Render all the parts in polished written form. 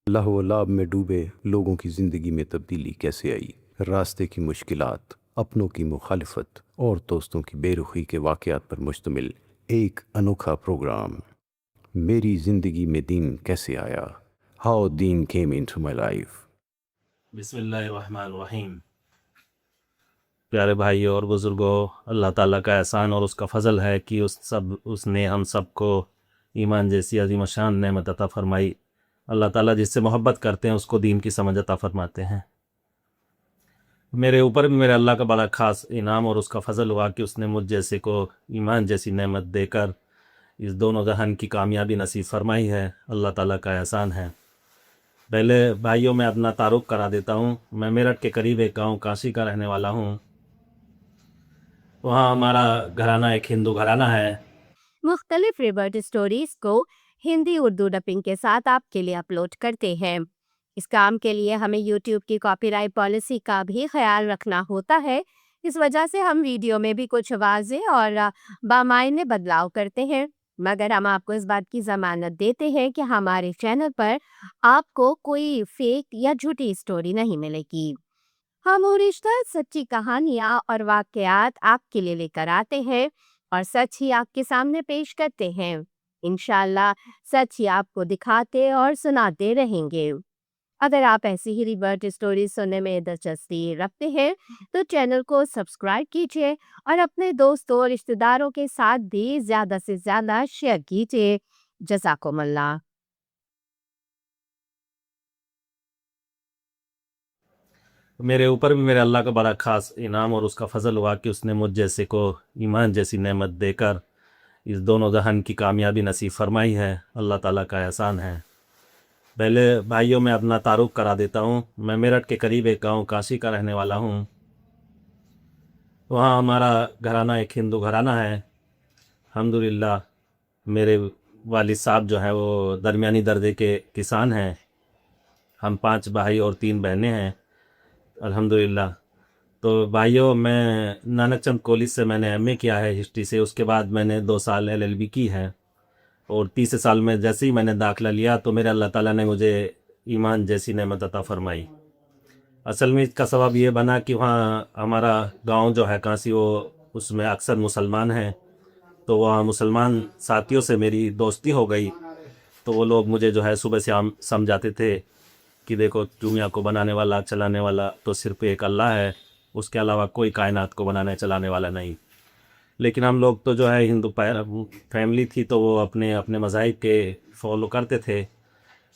लाह व लाभ में डूबे लोगों की ज़िंदगी में तब्दीली कैसे आई। रास्ते की मुश्किलात, अपनों की मुखालिफत और दोस्तों की बेरुखी के वाक़यात पर मुश्तमिल एक अनोखा प्रोग्राम, मेरी ज़िंदगी में दीन कैसे आया, how Deen came into my life. बिस्मिल्लाहिर्रहमानिर्रहीम। प्यारे भाइयों और बुज़ुर्गों, अल्लाह ताला का एहसान और उसका फ़ज़ल है कि उसने हम सबको ईमान जैसी अज़ीम शान नेमत अता फ़रमाई। अल्लाह ताला जिससे मोहब्बत करते हैं उसको दीन की समझ अता फ़रमाते हैं। मेरे ऊपर भी मेरे अल्लाह का बड़ा ख़ास इनाम और उसका फ़ज़ल हुआ कि उसने मुझ जैसे को ईमान जैसी नेमत देकर इस दोनों जहान की कामयाबी नसीब फ़रमाई है। अल्लाह ताला का एहसान है। पहले भाइयों मैं अपना तारुफ़ करा देता हूँ। मैं मेरठ के करीब एक गाँव काशी का रहने वाला हूँ। वहाँ हमारा घराना एक हिंदू घराना है। मुख्तलिफ रिवर्ट स्टोरीज को हिंदी उर्दू डबिंग के साथ आपके लिए अपलोड करते हैं। इस काम के लिए हमें यूट्यूब की कॉपीराइट पॉलिसी का भी ख्याल रखना होता है। इस वजह से हम वीडियो में भी कुछ वाज़ेह और बामायने बदलाव करते हैं, मगर हम आपको इस बात की ज़मानत देते हैं कि हमारे चैनल पर आपको कोई फेक या झूठी स्टोरी नहीं मिलेगी। हम ओरिजिनल सच्ची कहानियाँ और वाकयात आपके लिए लेकर आते हैं और सच ही आपके सामने पेश करते हैं। इंशाल्लाह सच ही आपको दिखाते और सुनाते रहेंगे। अगर आप ऐसी ही रिवर्ट स्टोरी सुनने में दिलचस्पी रखते हैं तो चैनल को सब्सक्राइब कीजिए और अपने दोस्तों और रिश्तेदारों के साथ भी ज़्यादा से ज़्यादा शेयर कीजिए। जज़ाकुमुल्लाह। मेरे ऊपर भी मेरे अल्लाह का बड़ा ख़ास इनाम और उसका फ़ज़ल हुआ कि उसने मुझ जैसे को ईमान जैसी नेमत देकर इस दोनों जहान की कामयाबी नसीब फ़रमाई है। अल्लाह ताला का एहसान है। पहले भाइयों मैं अपना तारुफ़ करा देता हूँ। मैं मेरठ के करीब एक गाँव काशी का रहने वाला हूँ। वहाँ हमारा घराना एक हिंदू घराना है। अल्हम्दुलिल्लाह मेरे वालिद साहब जो हैं वो दरमियानी दर्जे के किसान हैं। हम 5 भाई और 3 बहनें हैं अल्हम्दुलिल्लाह। तो भाइयों मैं नानक चंद कॉलेज से मैंने एमए किया है हिस्ट्री से। उसके बाद मैंने 2 साल एलएलबी की है और तीसरे साल में जैसे ही मैंने दाखिला लिया तो मेरे अल्लाह ताला ने मुझे ईमान जैसी नेमत अता फ़रमाई। असल में इसका सबब ये बना कि वहाँ हमारा गांव जो है काशी, वो उसमें अक्सर मुसलमान हैं। तो वहाँ मुसलमान साथियों से मेरी दोस्ती हो गई। तो वो लोग मुझे जो है सुबह शाम समझाते थे कि देखो दुनिया को बनाने वाला चलाने वाला तो सिर्फ एक अल्लाह है, उसके अलावा कोई कायनात को बनाने चलाने वाला नहीं। लेकिन हम लोग तो जो है हिंदू फैमिली थी तो वो अपने अपने मज़ाहिब के फॉलो करते थे।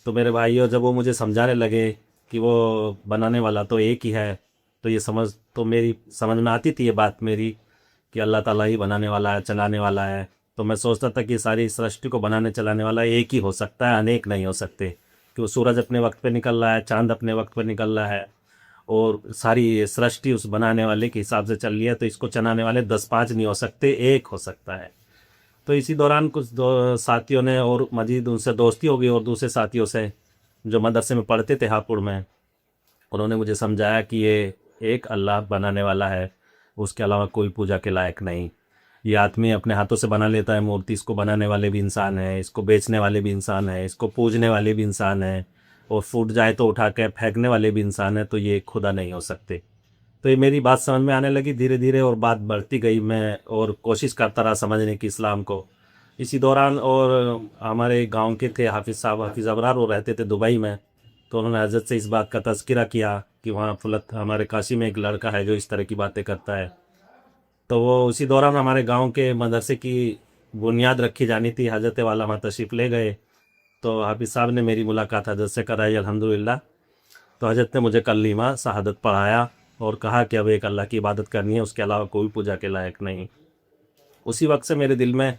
तो मेरे भाइयों जब वो मुझे समझाने लगे कि वो बनाने वाला तो एक ही है, तो ये समझ तो मेरी समझ में आती थी ये बात मेरी कि अल्लाह ताला ही बनाने वाला है चलाने वाला है। तो मैं सोचता था कि सारी सृष्टि को बनाने चलाने वाला एक ही हो सकता है, अनेक नहीं हो सकते। कि वो सूरज अपने वक्त पे निकल रहा है, चांद अपने वक्त पे निकल रहा है और सारी ये सृष्टि उस बनाने वाले के हिसाब से चल रही है, तो इसको चलाने वाले 10-5 नहीं हो सकते, एक हो सकता है। तो इसी दौरान कुछ साथियों ने और मजीद उनसे दोस्ती हो गई और दूसरे साथियों से जो मदरसे में पढ़ते थे हापुड़ में, उन्होंने मुझे समझाया कि ये एक अल्लाह बनाने वाला है, उसके अलावा कोई पूजा के लायक नहीं। ये आदमी अपने हाथों से बना लेता है मूर्ति, इसको बनाने वाले भी इंसान हैं, इसको बेचने वाले भी इंसान हैं, इसको पूजने वाले भी इंसान हैं और फूट जाए तो उठा के फेंकने वाले भी इंसान हैं, तो ये खुदा नहीं हो सकते। तो ये मेरी बात समझ में आने लगी धीरे धीरे और बात बढ़ती गई। मैं और कोशिश करता रहा समझने की इस्लाम को। इसी दौरान और हमारे गांव के थे हाफिज़ साहब, हाफिज़ अबरार, वो रहते थे दुबई में। तो उन्होंने हज़रत से इस बात का तज़किरा किया कि वहाँ फुलत हमारे काशी में एक लड़का है जो इस तरह की बातें करता है। तो वो उसी दौरान हमारे गांव के मदरसे की बुनियाद रखी जानी थी, हज़रत वाला वहाँ तशरीफ़ ले गए। तो हाफिज़ साहब ने मेरी मुलाकात हज़रत से कराई अल्हम्दुलिल्लाह। तो हज़रत ने मुझे कलीमा शहादत पढ़ाया और कहा कि अब एक अल्लाह की इबादत करनी है, उसके अलावा कोई पूजा के लायक नहीं। उसी वक्त से मेरे दिल में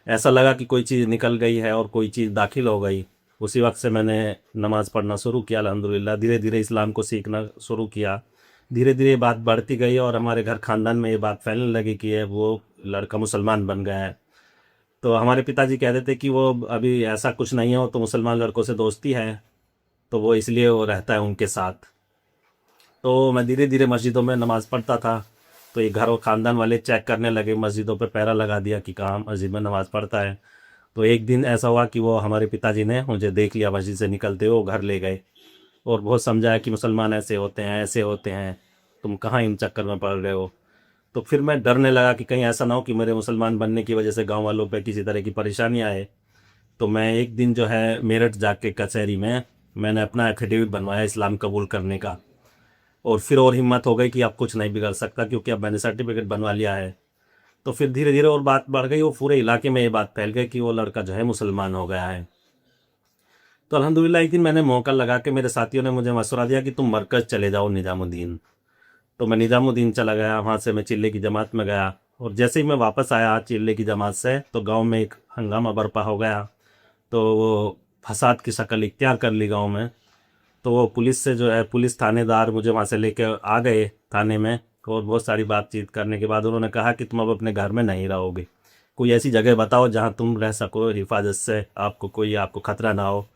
ऐसा लगा कि कोई चीज़ निकल गई है और कोई चीज़ दाखिल हो गई। उसी वक्त से मैंने नमाज़ पढ़ना शुरू किया अल्हम्दुलिल्लाह। धीरे धीरे इस्लाम को सीखना शुरू किया। धीरे धीरे ये बात बढ़ती गई और हमारे घर ख़ानदान में ये बात फैलने लगी कि ये वो लड़का मुसलमान बन गया है। तो हमारे पिताजी कहते थे कि वो अभी ऐसा कुछ नहीं है, वो तो मुसलमान लड़कों से दोस्ती है, तो वो इसलिए वो रहता है उनके साथ। तो मैं धीरे धीरे मस्जिदों में नमाज़ पढ़ता था। तो ये घर और ख़ानदान वाले चेक करने लगे, मस्जिदों पे पहरा लगा दिया कि कहाँ मस्जिद में नमाज़ पढ़ता है। तो एक दिन ऐसा हुआ कि वो हमारे पिताजी ने मुझे देख लिया मस्जिद से निकलते हुए, वो घर ले गए और बहुत समझाया कि मुसलमान ऐसे होते हैं, ऐसे होते हैं, तुम कहाँ इन चक्कर में पड़ रहे हो। तो फिर मैं डरने लगा कि कहीं ऐसा ना हो कि मेरे मुसलमान बनने की वजह से गांव वालों पे किसी तरह की परेशानी आए। तो मैं एक दिन जो है मेरठ जाके कचहरी में मैंने अपना एफिडेविट बनवाया इस्लाम कबूल करने का, और फिर और हिम्मत हो गई कि अब कुछ नहीं बिगड़ सकता, क्योंकि अब मैंने सर्टिफिकेट बनवा लिया है। तो फिर धीरे धीरे और बात बढ़ गई, वो पूरे इलाके में ये बात फैल गई कि वो लड़का जो है मुसलमान हो गया है। तो अल्हम्दुलिल्लाह एक दिन मैंने मौका लगा के, मेरे साथियों ने मुझे मशवरा दिया कि तुम मरकज़ चले जाओ निज़ामुद्दीन। तो मैं निज़ामुद्दीन चला गया, वहाँ से मैं चिल्ले की जमात में गया, और जैसे ही मैं वापस आया चिल्ले की जमात से तो गांव में एक हंगामा बरपा हो गया। तो वो फसाद की शक्ल इख्तियार कर ली गांव में। तो वो पुलिस से जो है, पुलिस थानेदार मुझे वहाँ से लेके आ गए थाने में, और बहुत सारी बातचीत करने के बाद उन्होंने कहा कि तुम अब अपने घर में नहीं रहोगे, कोई ऐसी जगह बताओ जहाँ तुम रह सको हिफाजत से, आपको खतरा ना हो।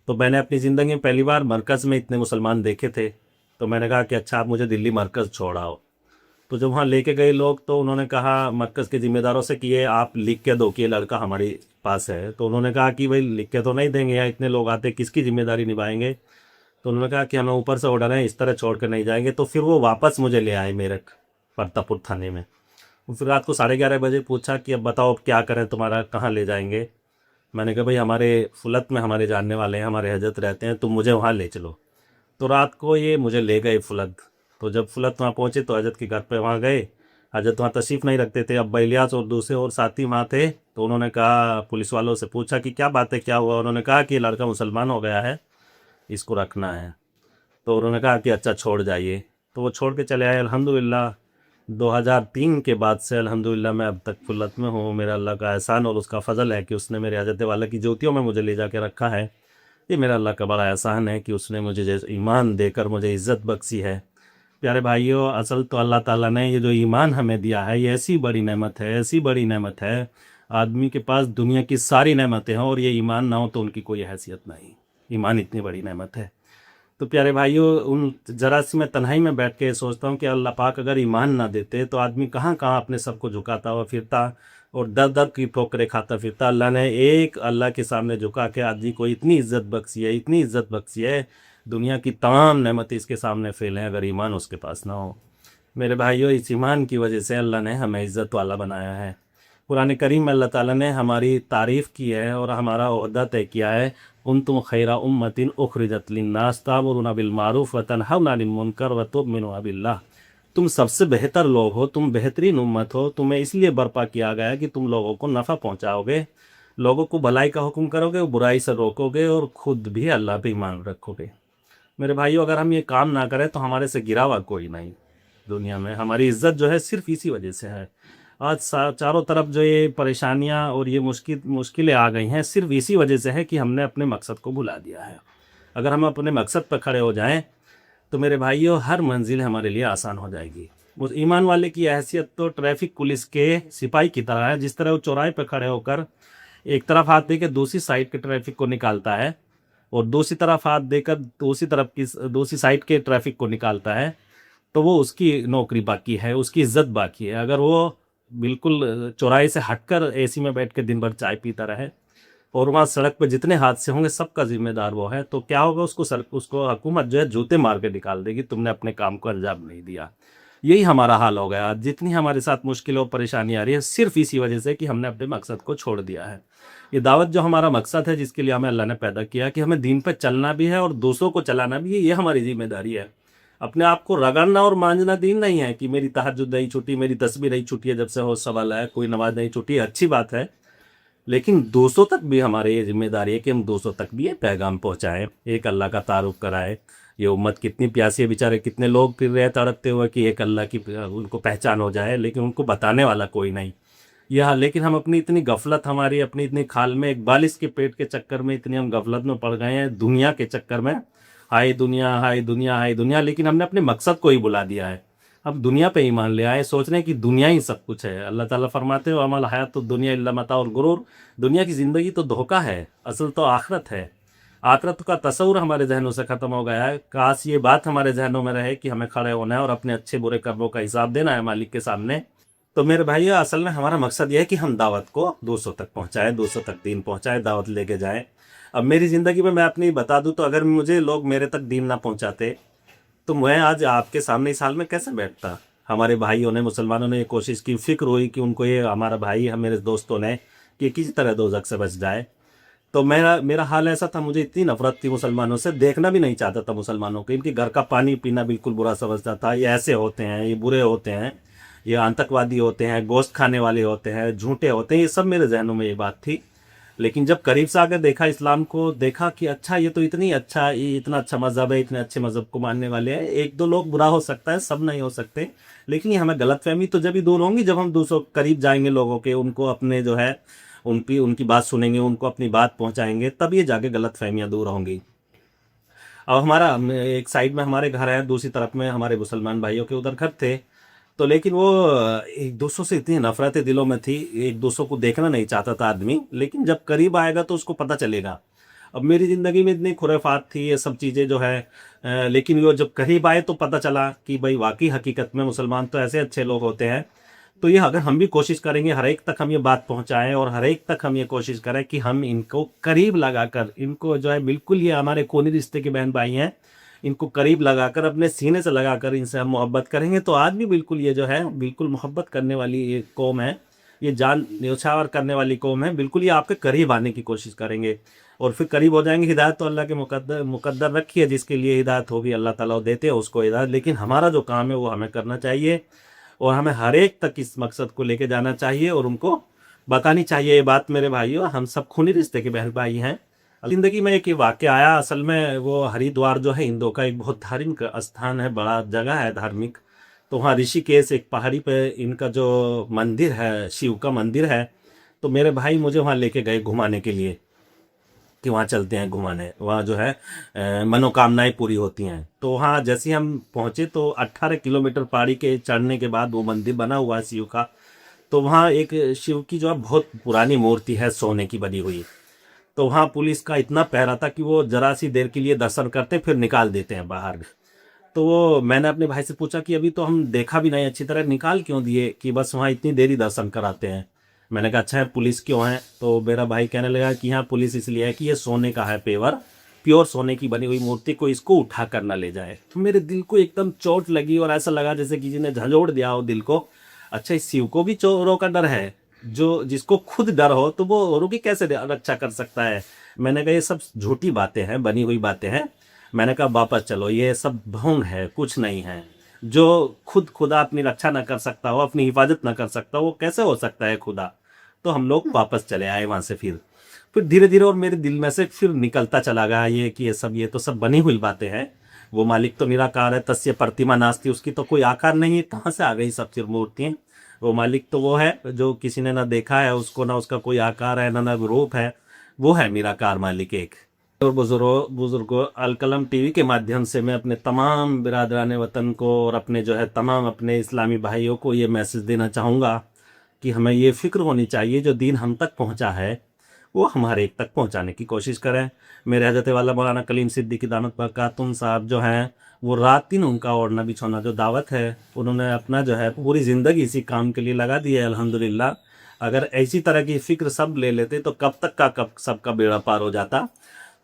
तो मैंने अपनी ज़िंदगी में पहली बार मरकज़ में इतने मुसलमान देखे थे। तो मैंने कहा कि अच्छा आप मुझे दिल्ली मरकज़ छोड़ाओ। तो जब वहाँ लेके गए लोग, तो उन्होंने कहा मरकज़ के ज़िम्मेदारों से कि ये आप लिख के दो कि ये लड़का हमारे पास है। तो उन्होंने कहा कि भाई लिख के तो नहीं देंगे, यहाँ इतने लोग आते किसकी ज़िम्मेदारी निभाएंगे। तो उन्होंने कहा कि हमें ऊपर से ऑर्डर है, इस तरह छोड़ कर नहीं जाएंगे। तो फिर वो वापस मुझे ले आए मेरठ परतापुर थाने में। फिर रात को 11:30 बजे पूछा कि अब बताओ अब क्या करें, तुम्हारा कहाँ ले जाएंगे। मैंने कहा भाई हमारे फुलत में हमारे जानने वाले हैं, हमारे हजरत रहते हैं, तुम मुझे वहाँ ले चलो। तो रात को ये मुझे ले गए फुलत। तो जब फुलत वहाँ पहुँचे तो हजरत के घर पे वहाँ गए। हजरत वहाँ तशरीफ़ नहीं रखते थे, अब्बा इलियास और दूसरे और साथी वहाँ थे। तो उन्होंने कहा, पुलिस वालों से पूछा कि क्या बात है, क्या हुआ। उन्होंने कहा कि ये लड़का मुसलमान हो गया है, इसको रखना है। तो उन्होंने कहा कि अच्छा छोड़ जाइए। तो वो छोड़ के चले आए। अल्हम्दुलिल्लाह 2003 के बाद से अल्हम्दुलिल्लाह मैं अब तक फुलत में हूँ। मेरा अल्लाह का एहसान और उसका फ़ज़ल है कि उसने मेरे हजरत वाला की ज्योतियों में मुझे ले जाके रखा है। ये मेरा अल्लाह का बड़ा एहसान है कि उसने मुझे जैसे ईमान देकर मुझे इज़्ज़त बख्शी है। प्यारे भाइयों, असल तो अल्लाह ताला ने ये जो ईमान हमें दिया है, ये ऐसी बड़ी नेमत है, ऐसी बड़ी नेमत है। आदमी के पास दुनिया की सारी नेमतें हैं और ये ईमान ना हो तो उनकी कोई हैसियत नहीं। ईमान इतनी बड़ी नेमत है। तो प्यारे भाइयों, उन ज़रा सी मैं तन्हाई में बैठ के सोचता हूँ कि अल्लाह पाक अगर ईमान ना देते तो आदमी कहाँ कहाँ अपने सब को झुकाता हुआ फिरता और दर दर की ठोकरें खाता फिरता। अल्लाह ने एक अल्लाह के सामने झुका के आदमी को इतनी इज्जत बख्शी है, इतनी इज्जत बख्शी है, दुनिया की तमाम नेमतें इसके सामने फेल हैं अगर ईमान उसके पास ना हो। मेरे भाइयों, इस ईमान की वजह से अल्लाह ने हमें इज़्ज़त वाला बनाया है। कुरान करीम में अल्लाह ताला ने हमारी तारीफ़ की है और हमारा ओहदा तय किया है, कुंतुम खैरा उम्मतिन उखरिजत लिन्नास तामुरूना बिल मारूफ व तनहौना अनिल मुनकर व तु'मिनूना बिल्लाह। तुम सबसे बेहतर लोग हो, तुम बेहतरीन उम्मत हो। तुम्हें इसलिए बर्पा किया गया कि तुम लोगों को नफ़ा पहुँचाओगे, लोगों को भलाई का हुक्म करोगे, बुराई से रोकोगे और ख़ुद भी अल्लाह पे ईमान रखोगे। मेरे भाइयों, अगर हम ये काम ना करें तो हमारे से गिरा हुआ कोई नहीं दुनिया में। हमारी इज़्ज़त जो है सिर्फ इसी वजह से है। आज चारों तरफ जो ये परेशानियां और ये मुश्किलें आ गई हैं, सिर्फ इसी वजह से है कि हमने अपने मकसद को भुला दिया है। अगर हम अपने मकसद पर खड़े हो जाएं तो मेरे भाइयों हर मंजिल हमारे लिए आसान हो जाएगी। उस ईमान वाले की हैसियत तो ट्रैफिक पुलिस के सिपाही की तरह है। जिस तरह वो चौराहे पर खड़े होकर एक तरफ हाथ देकर दूसरी साइड के ट्रैफिक को निकालता है और दूसरी तरफ हाथ देकर दूसरी साइड के ट्रैफिक को निकालता है, तो वो उसकी नौकरी बाकी है, उसकी इज्जत बाकी है। अगर वो बिल्कुल चौराहे से हटकर एसी में बैठ के दिन भर चाय पीता रहे और वहाँ सड़क पर जितने हादसे होंगे सबका जिम्मेदार वो है, तो क्या होगा, उसको हुकूमत जो है जूते मार के निकाल देगी, तुमने अपने काम को अंजाम नहीं दिया। यही हमारा हाल हो गया। जितनी हमारे साथ मुश्किल और परेशानी आ रही है सिर्फ इसी वजह से कि हमने अपने मकसद को छोड़ दिया है। ये दावत जो हमारा मकसद है, जिसके लिए हमें अल्लाह ने पैदा किया कि हमें दीन पर चलना भी है और दूसरों को चलाना भी है, ये हमारी जिम्मेदारी है। अपने आप को रगड़ना और मांझना दीन नहीं है कि मेरी तहज्जुद नहीं छूटी, मेरी तस्बीह नहीं छूटी है जब से हो सवाल है, कोई नमाज नहीं छूटी है, अच्छी बात है, लेकिन दूसरों तक भी हमारे ये जिम्मेदारी है कि हम दूसरों तक भी ये पैगाम पहुँचाएँ, एक अल्लाह का तारुफ कराएँ। ये उम्मत कितनी प्यासी है, बेचारे कितने लोग फिर रहे तड़पते हुए कि एक अल्लाह की उनको पहचान हो जाए, लेकिन उनको बताने वाला कोई नहीं। यह लेकिन हम अपनी इतनी गफलत, हमारी अपनी इतनी खाल में, एक बालिश के पेट के चक्कर में इतनी हम गफलत में पड़ गए हैं, दुनिया के चक्कर में, हाय दुनिया हाय दुनिया हाय दुनिया, लेकिन हमने अपने मकसद को ही बुला दिया है। अब दुनिया पे ईमान ले आए, सोच रहे हैं कि दुनिया ही सब कुछ है। अल्लाह ताला फरमाते हो अमल हयात तो दुनिया इल्ला मता और गुरूर, दुनिया की ज़िंदगी तो धोखा है, असल तो आखरत है। आखरत का तस्वुर हमारे जहनों से ख़त्म हो गया है। काश ये बात हमारे जहनों में रहे कि हमें खड़े होना है और अपने अच्छे बुरे कर्मों का हिसाब देना है मालिक के सामने। तो मेरे भाई असल में हमारा मकसद यह है कि हम दावत को 200 तक पहुंचाएं, 200 तक दीन पहुंचाएं, दावत लेके जाएं। अब मेरी ज़िंदगी में मैं अपनी बता दूं तो अगर मुझे लोग मेरे तक दीन ना पहुंचाते तो मैं आज आपके सामने इस हाल में कैसे बैठता। हमारे भाइयों ने, मुसलमानों ने ये कोशिश की, फिक्र हुई कि उनको ये हमारा भाई, हम मेरे दोस्तों ने, कि किसी तरह दोज़ख से बच जाए। तो मेरा मेरा हाल ऐसा था, मुझे इतनी नफरत थी मुसलमानों से, देखना भी नहीं चाहता था मुसलमानों को। इनके घर का पानी पीना बिल्कुल बुरा समझता था। ये ऐसे होते हैं, ये बुरे होते हैं, ये आतंकवादी होते हैं, गोश्त खाने वाले होते हैं, झूठे होते हैं, ये सब मेरे जहनों में ये बात थी। लेकिन जब करीब से आकर देखा इस्लाम को, देखा कि अच्छा ये तो ये इतना अच्छा मज़हब है, इतने अच्छे मज़हब को मानने वाले हैं। एक दो लोग बुरा हो सकता है, सब नहीं हो सकते, लेकिन ये हमें गलतफहमी तो जब ही दूर होंगी जब हम दूसरों करीब जाएंगे लोगों के, उनको अपने जो है उनकी बात सुनेंगे, उनको अपनी बात पहुंचाएंगे, तब ये जाके गलतफहमियां दूर होंगी। अब हमारा एक साइड में हमारे घर है, दूसरी तरफ में हमारे मुसलमान भाइयों के उधर घर थे। तो लेकिन वो एक दूसरों से इतनी नफरतें दिलों में थी, एक दूसरों को देखना नहीं चाहता था आदमी, लेकिन जब करीब आएगा तो उसको पता चलेगा। अब मेरी ज़िंदगी में इतनी खुराफात थी, ये सब चीज़ें जो है, लेकिन वो जब करीब आए तो पता चला कि भाई वाकई हकीकत में मुसलमान तो ऐसे अच्छे लोग होते हैं। तो ये अगर हम भी कोशिश करेंगे, हर एक तक हम ये बात पहुंचाएं और हर एक तक हम ये कोशिश करें कि हम इनको करीब लगाकर, इनको जो है बिल्कुल, ये हमारे खूनी रिश्ते के बहन भाई हैं, इनको करीब लगाकर, अपने सीने से लगाकर इनसे हम मोहब्बत करेंगे तो आज भी बिल्कुल ये जो है बिल्कुल मोहब्बत करने वाली ये कौम है, ये जान न्यौछावर करने वाली कौम है। बिल्कुल ये आपके करीब आने की कोशिश करेंगे और फिर करीब हो जाएंगे। हिदायत तो अल्लाह के मुकद्दर रखी है, जिसके लिए हिदायत होगी अल्लाह ताला देते हैं उसको हिदायत। लेकिन हमारा जो काम है वो हमें करना चाहिए और हमें हर एक तक इस मकसद को लेके जाना चाहिए और उनको बतानी चाहिए ये बात। मेरे भाइयों, हम सब खूनी रिश्ते के बहन भाई हैं। ज़िंदगी में एक वाक़या आया, असल में वो हरिद्वार जो है हिंदुओं का एक बहुत धार्मिक स्थान है, बड़ा जगह है धार्मिक। तो वहाँ ऋषिकेश एक पहाड़ी पे इनका जो मंदिर है, शिव का मंदिर है। तो मेरे भाई मुझे वहाँ लेके गए घुमाने के लिए कि वहाँ चलते हैं घुमाने, वहाँ जो है मनोकामनाएं पूरी होती हैं। तो वहाँ जैसे ही हम पहुँचे तो 18 किलोमीटर पहाड़ी के चढ़ने के बाद वो मंदिर बना हुआ है शिव का। तो वहाँ एक शिव की जो है बहुत पुरानी मूर्ति है, सोने की बनी हुई। तो वहाँ पुलिस का इतना पहरा था कि वो जरा सी देर के लिए दर्शन करते फिर निकाल देते हैं बाहर। तो वो मैंने अपने भाई से पूछा कि अभी तो हम देखा भी नहीं अच्छी तरह, निकाल क्यों दिए कि बस वहाँ इतनी देरी दर्शन कराते हैं। मैंने कहा अच्छा है, पुलिस क्यों है? तो मेरा भाई कहने लगा कि यहाँ पुलिस इसलिए है कि ये सोने का है पेवर, प्योर सोने की बनी हुई मूर्ति को इसको उठा कर ना ले जाए। तो मेरे दिल को एकदम चोट लगी और ऐसा लगा जैसे किसी ने झंझोड़ दिया हो दिल को। अच्छा, इस शिव को भी चोरों का डर है? जो जिसको खुद डर हो तो वो औरों की कैसे रक्षा कर सकता है? मैंने कहा ये सब झूठी बातें हैं, बनी हुई बातें हैं। मैंने कहा वापस चलो, ये सब ढोंग है, कुछ नहीं है। जो खुदा अपनी रक्षा ना कर सकता हो, अपनी हिफाजत ना कर सकता हो, वो कैसे हो सकता है खुदा? तो हम लोग वापस चले आए वहाँ से। फिर धीरे धीरे और मेरे दिल में से फिर निकलता चला गया ये कि ये तो सब बनी हुई बातें हैं। वो मालिक तो निराकार है, तस्य प्रतिमा नास्ति, उसकी तो कोई आकार नहीं है, कहाँ से आ गई सब मूर्तियाँ? वो मालिक तो वो है जो किसी ने ना देखा है उसको, ना उसका कोई आकार है, ना रूप है, वो है निराकार मालिक एक। और बुजुर्गों, अलकलम टीवी के माध्यम से मैं अपने तमाम बिरादरान वतन को और अपने जो है तमाम अपने इस्लामी भाइयों को ये मैसेज देना चाहूँगा कि हमें ये फ़िक्र होनी चाहिए जो दीन हम तक पहुँचा है वो हमारे एक तक पहुँचाने की कोशिश करें। मेरे हज़रत वाला मौलाना कलीम सिद्दीकी दामत बरकातुहू साहब जो हैं, वो रात दिन उनका ओढ़ना बिछौना जो दावत है, उन्होंने अपना जो है पूरी ज़िंदगी इसी काम के लिए लगा दी है अल्हम्दुलिल्लाह। अगर ऐसी तरह की फ़िक्र सब ले लेते तो कब सबका बेड़ा पार हो जाता।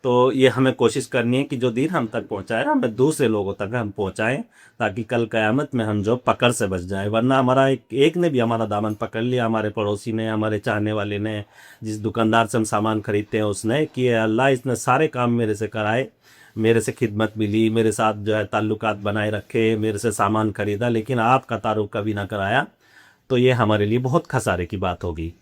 तो ये हमें कोशिश करनी है कि जो दीन हम तक पहुँचाए हमें दूसरे लोगों तक हम पहुँचाएँ, ताकि कल क़यामत में हम जो पकड़ से बच जाए। वरना हमारा एक ने भी हमारा दामन पकड़ लिया, हमारे पड़ोसी ने, हमारे चाहने वाले ने, जिस दुकानदार से हम सामान खरीदते हैं उसने, कि अल्लाह इसने सारे काम मेरे से कराए, मेरे से खिदमत मिली, मेरे साथ जो है ताल्लुकात बनाए रखे, मेरे से सामान खरीदा, लेकिन आपका तारुफ कभी ना कराया, तो ये हमारे लिए बहुत खसारे की बात होगी।